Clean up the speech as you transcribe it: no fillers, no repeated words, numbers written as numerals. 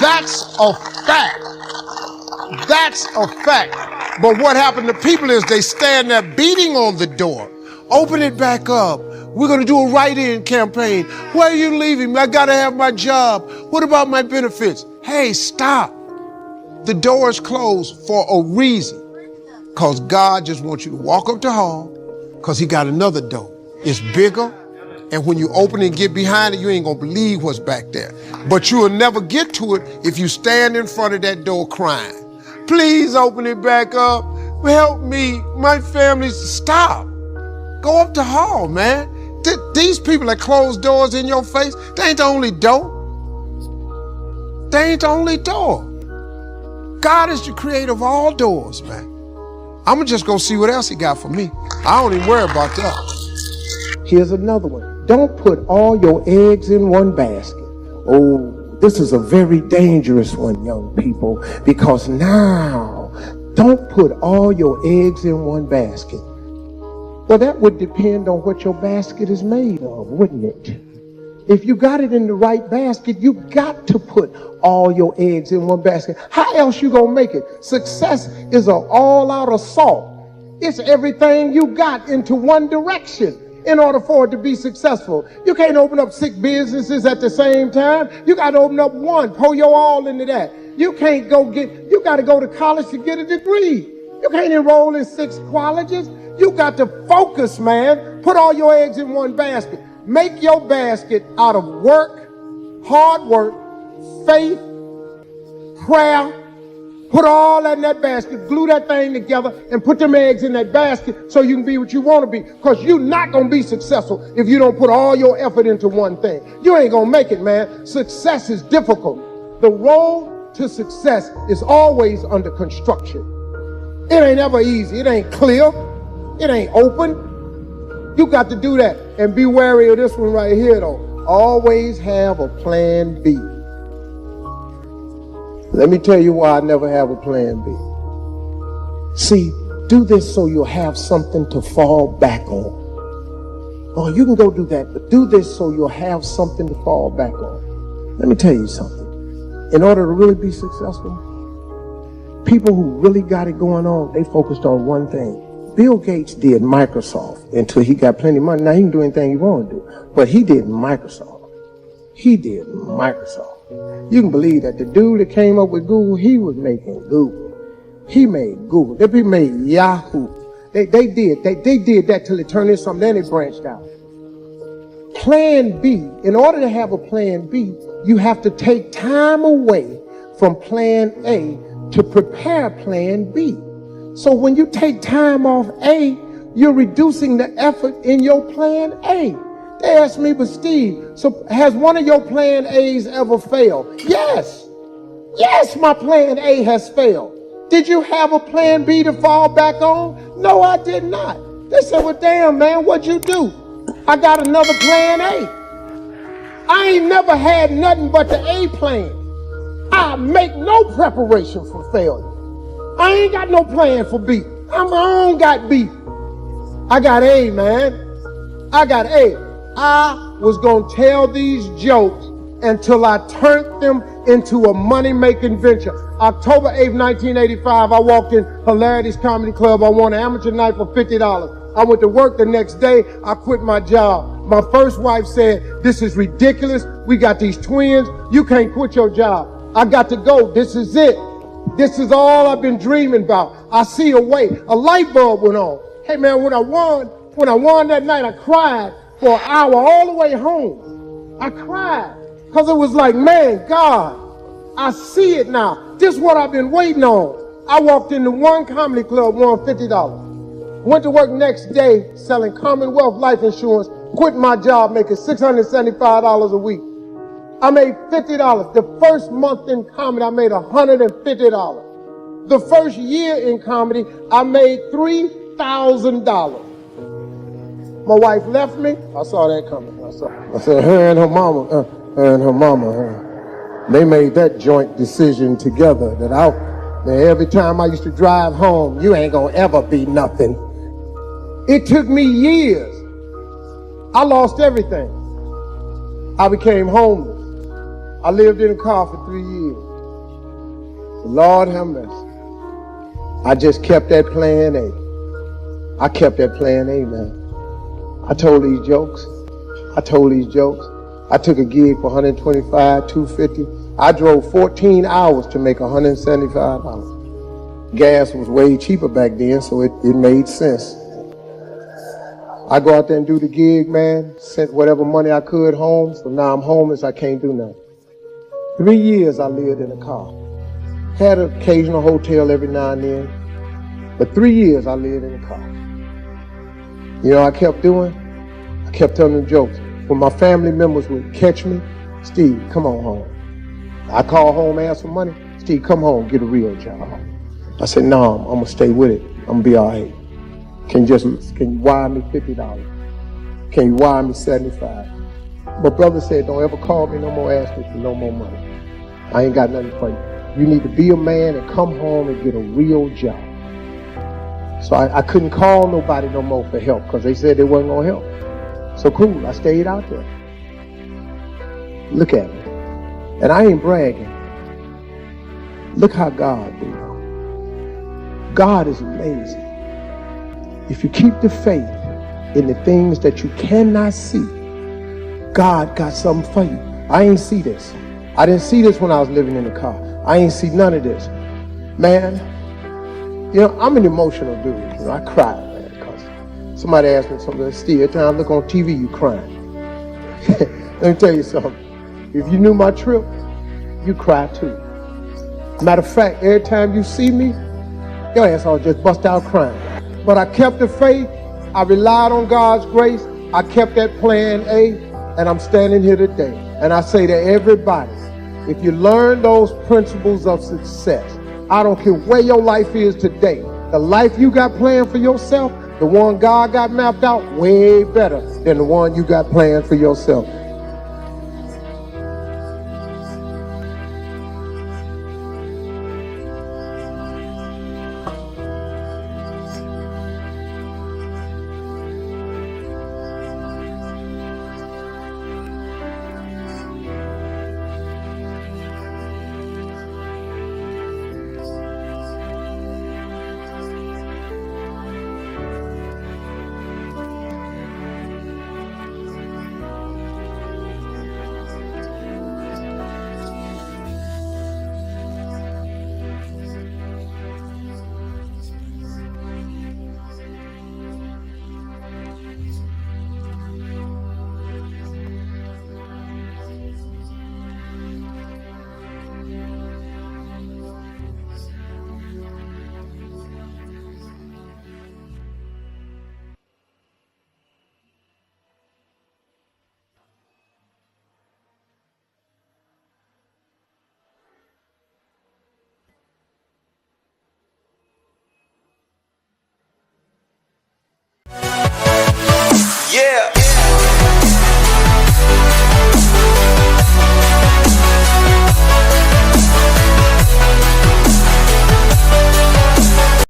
That's a fact. That's a fact. But what happened to people is they stand there beating on the door. Open it back up. We're going to do a write-in campaign. Where are you leaving? I got to have my job. What about my benefits? Hey, stop. The door is closed for a reason. Because God just wants you to walk up the hall because he got another door. It's bigger. And when you open it and get behind it, you ain't going to believe what's back there. But you will never get to it if you stand in front of that door crying. Please open it back up. Help me. My family's... Stop. Go up the hall, man. These people that close doors in your face, they ain't the only door. They ain't the only door. God is the creator of all doors, man. I'm going to just go see what else he got for me. I don't even worry about that. Here's another one. Don't put all your eggs in one basket. Oh, this is a very dangerous one, young people, because now, don't put all your eggs in one basket. Well, that would depend on what your basket is made of, wouldn't it? If you got it in the right basket, you got to put all your eggs in one basket. How else you gonna make it? Success is an all-out assault. It's everything you got into one direction in order for it to be successful. You can't open up 6 businesses at the same time. You got to open up one, pour your all into that. You got to go to college to get a degree. You can't enroll in 6 colleges. You got to focus, man. Put all your eggs in one basket. Make your basket out of work, hard work, faith, prayer. Put all that in that basket, glue that thing together, and put them eggs in that basket so you can be what you want to be. Because you're not going to be successful if you don't put all your effort into one thing. You ain't going to make it, man. Success is difficult. The road to success is always under construction. It ain't ever easy. It ain't clear. It ain't open. You got to do that. And be wary of this one right here, though. Always have a plan B. Let me tell you why I never have a plan B. See, do this so you'll have something to fall back on. Oh, you can go do that, but do this so you'll have something to fall back on. Let me tell you something. In order to really be successful, people who really got it going on, they focused on one thing. Bill Gates did Microsoft until he got plenty of money. Now he can do anything he want to do, but he did Microsoft. He did Microsoft. You can believe that the dude that came up with Google, he was making Google. He made Google. They made Yahoo. They did that till it turned into something, then it branched out. Plan B. In order to have a plan B, you have to take time away from plan A to prepare plan B. So when you take time off A, you're reducing the effort in your plan A. They asked me, but Steve, so has one of your plan A's ever failed? Yes. Yes, my plan A has failed. Did you have a plan B to fall back on? No, I did not. They said, well, damn, man, what'd you do? I got another plan A. I ain't never had nothing but the A plan. I make no preparation for failure. I ain't got no plan for B. I'm on got B. I got A, man. I got A. I was going to tell these jokes until I turned them into a money-making venture. October 8th, 1985, I walked in Hilarity's Comedy Club. I won an amateur night for $50. I went to work the next day. I quit my job. My first wife said, this is ridiculous. We got these twins. You can't quit your job. I got to go. This is it. This is all I've been dreaming about. I see a way. A light bulb went on. Hey, man, when I won that night, I cried for an hour all the way home. I cried because it was like, man, God, I see it now. This is what I've been waiting on. I walked into one comedy club, won $50. Went to work next day selling Commonwealth life insurance, quit my job making $675 a week. I made $50. The first month in comedy, I made $150. The first year in comedy, I made $3,000. My wife left me. I saw that coming. I said, her and her mama, they made that joint decision together that every time I used to drive home, you ain't gonna ever be nothing. It took me years. I lost everything. I became homeless. I lived in a car for 3 years. Lord have mercy. I just kept that plan A. I kept that plan A, man. I told these jokes. I took a gig for $125, $250. I drove 14 hours to make $175. Gas was way cheaper back then, so it made sense. I go out there and do the gig, man, sent whatever money I could home, so now I'm homeless, I can't do nothing. 3 years I lived in a car. Had an occasional hotel every now and then, but 3 years I lived in a car. You know what I kept doing? I kept telling them jokes. When my family members would catch me, Steve, come on home. I call home, ask for money. Steve, come home, get a real job. I said, no, I'm gonna stay with it. I'm gonna be all right. Can you wire me $50? Can you wire me $75? My brother said, don't ever call me no more, ask me for no more money. I ain't got nothing for you. You need to be a man and come home and get a real job. So I couldn't call nobody no more for help because they said they wasn't gonna help. So cool, I stayed out there. Look at me. And I ain't bragging. Look how God do. God is amazing. If you keep the faith in the things that you cannot see, God got something for you. I ain't see this. I didn't see this when I was living in the car. I ain't see none of this. Man, you know, I'm an emotional dude. You know, I cry, man, because somebody asked me something. Steve, every time I look on TV, you crying. Let me tell you something. If you knew my trip, you cry too. Matter of fact, every time you see me, your ass all just bust out crying. But I kept the faith. I relied on God's grace. I kept that plan A, and I'm standing here today. And I say to everybody, if you learn those principles of success, I don't care where your life is today, the life you got planned for yourself, the one God got mapped out, way better than the one you got planned for yourself. Yeah.